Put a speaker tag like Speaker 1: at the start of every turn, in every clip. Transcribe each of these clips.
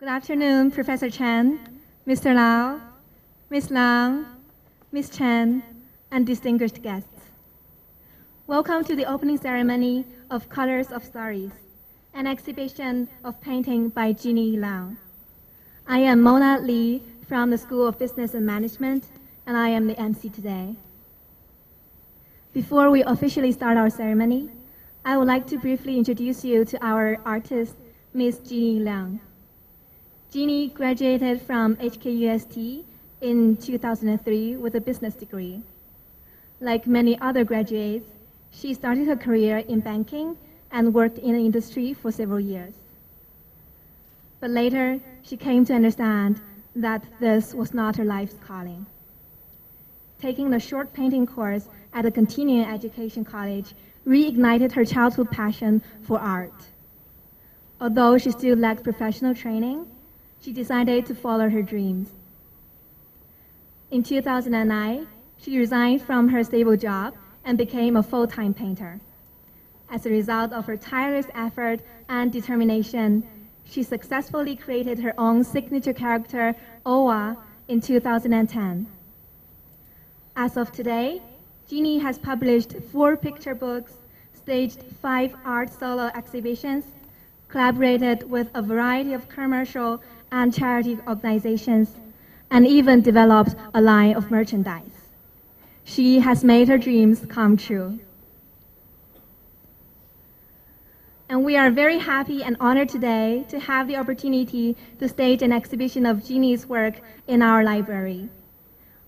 Speaker 1: Good afternoon, Professor Chen, Mr. Lau, Ms. Leung, Ms. Chen, and distinguished guests. Welcome to the opening ceremony of Colors of Stories, an exhibition of painting by Jeanie Leung. I am Mona Lee from the School of Business and Management, and I am the MC today. Before we officially start our ceremony, I would like to briefly introduce you to our artist, Ms. Jeanie Leung. Jeanie graduated from HKUST in 2003 with a business degree. Like many other graduates, she started her career in banking and worked in the industry for several years. But later, she came to understand that this was not her life's calling. Taking the short painting course at a continuing education college reignited her childhood passion for art. Although she still lacked professional training, she decided to follow her dreams. In 2009, she resigned from her stable job and became a full-time painter. As a result of her tireless effort and determination, she successfully created her own signature character, Owa, in 2010. As of today, Jeanie has published 4 picture books, staged 5 art solo exhibitions, collaborated with a variety of commercial and charity organizations, and even developed a line of merchandise. She has made her dreams come true. And we are very happy and honored today to have the opportunity to stage an exhibition of Jeanie's work in our library.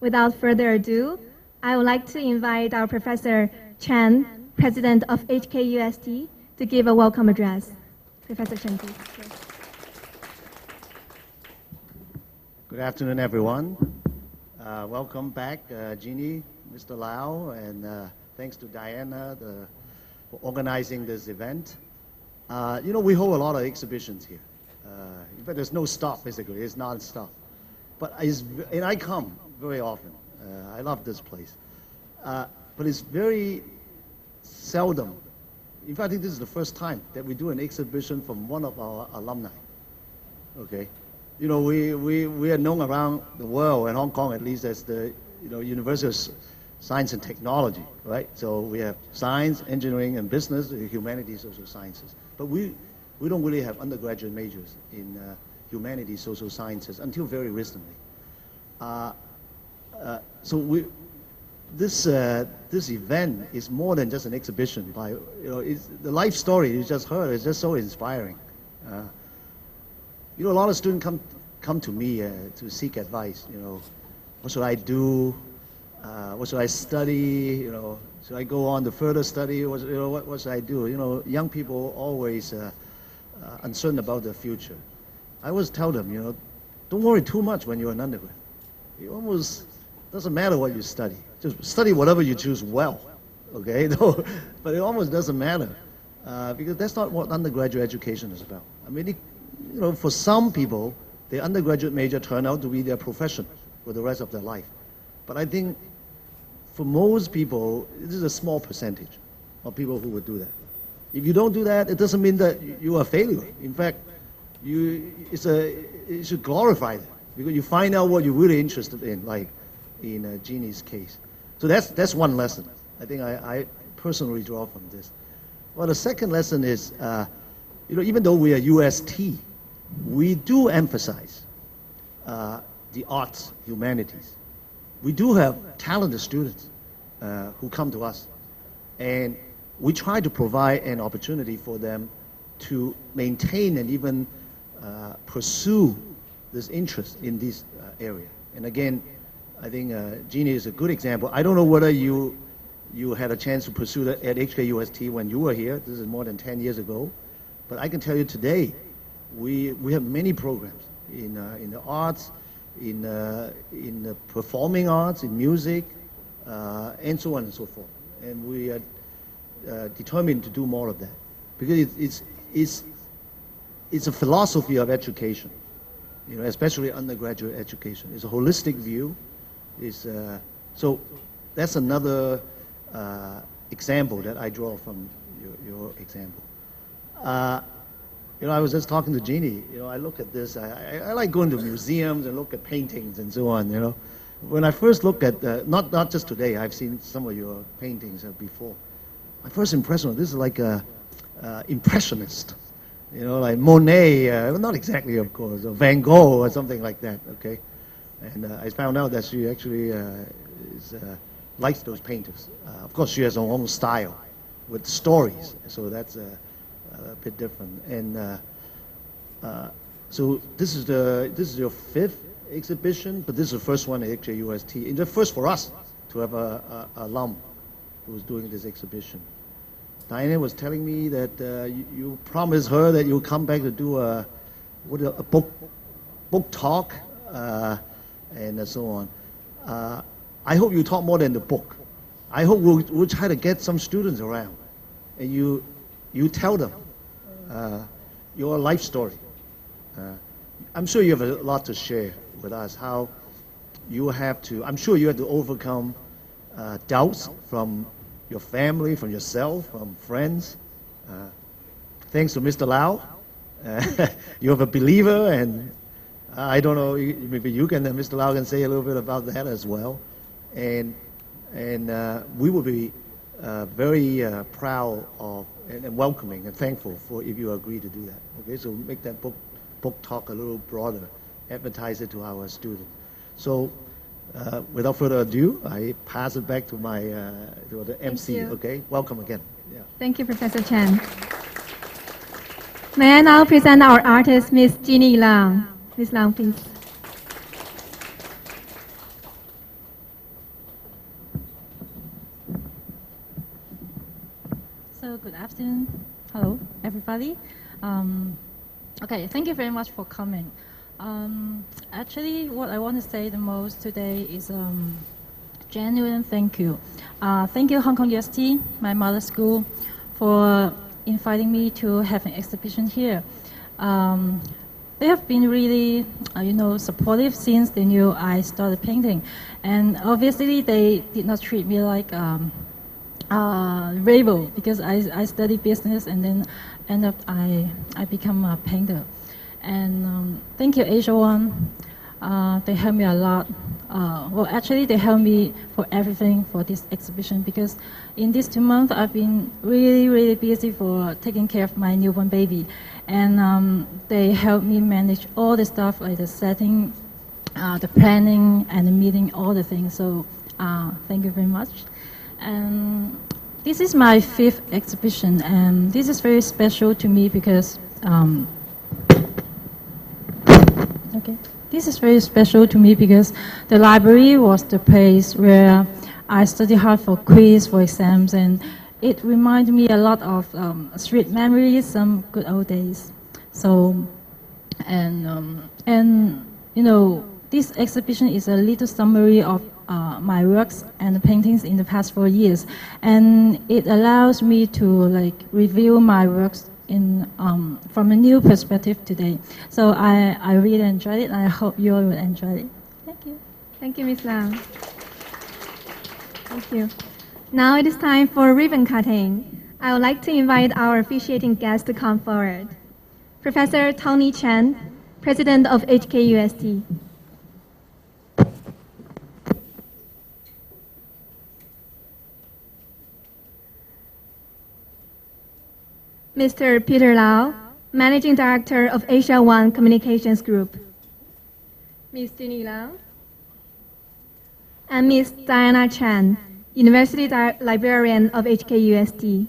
Speaker 1: Without further ado, I would like to invite our Professor Chen, President of HKUST, to give a welcome address. Professor Chen, please.
Speaker 2: Good afternoon, everyone. Welcome back, Jeanie, Mr. Lau, and thanks to Diana for organizing this event. We hold a lot of exhibitions here. In fact, there's no stop, basically. It's non-stop. And I come very often. I love this place. But it's very seldom. In fact, I think this is the first time that we do an exhibition from one of our alumni. Okay? We are known around the world, and Hong Kong at least, as the University of Science and Technology, right? So we have science, engineering, and business, humanities, social sciences. But we don't really have undergraduate majors in humanities, social sciences until very recently. This event is more than just an exhibition. The life story you just heard is just so inspiring. A lot of students come to me to seek advice. What should I do? What should I study? Should I go on to further study? What should I do? Young people always uncertain about their future. I always tell them, don't worry too much when you're an undergrad. It almost doesn't matter what you study. Just study whatever you choose well, okay? But it almost doesn't matter because that's not what undergraduate education is about. I mean, for some people, the undergraduate major turned out to be their profession for the rest of their life. But I think for most people, this is a small percentage of people who would do that. If you don't do that, it doesn't mean that you are a failure. In fact, you should glorify that because you find out what you're really interested in, like in Jeanie's case. So that's one lesson. I think I personally draw from this. Well, the second lesson is, even though we are UST, we do emphasize the arts, humanities. We do have talented students who come to us, and we try to provide an opportunity for them to maintain and even pursue this interest in this area. And again, I think Jeanie is a good example. I don't know whether you had a chance to pursue that at HKUST when you were here. This is more than 10 years ago. But I can tell you today, we have many programs in the arts, in the performing arts, in music, and so on and so forth. And we are determined to do more of that because it's a philosophy of education, especially undergraduate education. It's a holistic view. So that's another example that I draw from your example. You know, I was just talking to Jeanie. You know, I look at this. I like going to museums and look at paintings and so on. You know, when I first look at not just today, I've seen some of your paintings before. My first impression was this is like a impressionist. You know, like Monet, not exactly, of course, or Van Gogh or something like that. Okay, and I found out that she actually likes those painters. Of course, she has her own style with stories, so that's a bit different. And so this is your 5th exhibition, but this is the first one at HKUST. It's the first for us to have a alum who's doing this exhibition. Diana was telling me that you promised her that you'll come back to do a book talk and so on. I hope you talk more than the book. I hope we'll try to get some students around, and you tell them your life story. I'm sure you have a lot to share with us. How you have to. I'm sure you have to overcome doubts from your family, from yourself, from friends. Thanks to Mr. Lau, you're a believer, and I don't know, maybe you can, Mr. Lau can say a little bit about that as well. And we will be very proud of and welcoming and thankful for if you agree to do that. Okay, so make that book talk a little broader, advertise it to our students. So. Without further ado, I pass it back to to the MC. Okay, welcome again. Yeah.
Speaker 1: Thank you, Professor Chen. May I now present our artist, Miss Jeanie Leung. Miss Leung, please.
Speaker 3: So good afternoon. Hello, everybody. Okay, thank you very much for coming. Actually, what I want to say the most today is genuine thank you. Thank you, Hong Kong UST, my mother school, for inviting me to have an exhibition here. They have been really, supportive since they knew I started painting. And obviously, they did not treat me like rebel, because I studied business and then I become a painter. And thank you, Asia One. They helped me a lot. Well, actually, they helped me for everything for this exhibition, because in these 2 months, I've been really, really busy for taking care of my newborn baby. And they helped me manage all the stuff, like the setting, the planning, and the meeting, all the things. So thank you very much. And this is my 5th exhibition, and this is very special to me because this is very special to me because the library was the place where I studied hard for quiz, for exams, and it reminded me a lot of sweet memories, some good old days. So, this exhibition is a little summary of my works and paintings in the past 4 years, and it allows me to review my works from a new perspective today. So I really enjoyed it, and I hope you all will enjoy it. Thank you.
Speaker 1: Thank you, Ms. Leung. Thank you. Now it is time for ribbon cutting. I would like to invite our officiating guest to come forward. Professor Tony Chen, President of HKUST. Mr. Peter Lau, Managing Director of Asia One Communications Group. Ms. Jeanie Leung. And Ms. Diana Chan, University Librarian of HKUST.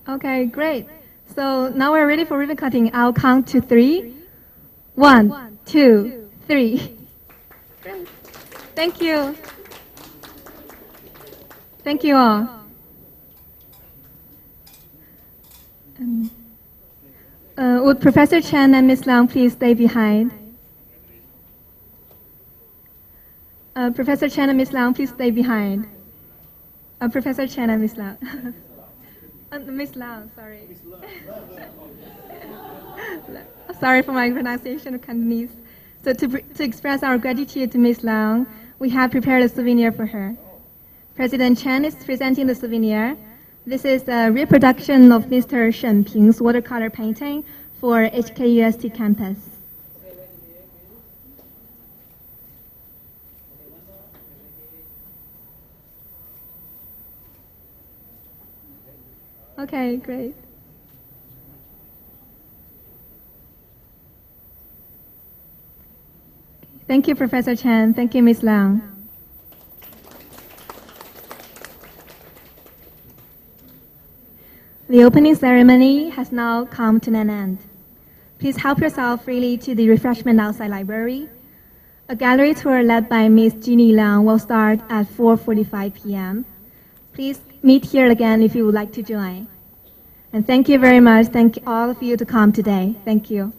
Speaker 1: Okay, great. So now we're ready for ribbon cutting. I'll count to 3. 1, 2, 3. Thank you. Thank you all. Would Professor Chen and Ms. Leung please stay behind? Professor Chen and Ms. Leung, please stay behind. Professor Chen and Ms. Leung. Ms. Leung, sorry. Sorry for my pronunciation of Cantonese. So to express our gratitude to Ms. Leung, we have prepared a souvenir for her. President Chen is presenting the souvenir. This is a reproduction of Mr. Shen Ping's watercolor painting for HKUST campus. Okay, great. Thank you, Professor Chen. Thank you, Ms. Leung. The opening ceremony has now come to an end. Please help yourself freely to the refreshment outside library. A gallery tour led by Ms. Jeanie Leung will start at 4:45 p.m. Please meet here again if you would like to join. And thank you very much. Thank all of you to come today. Thank you.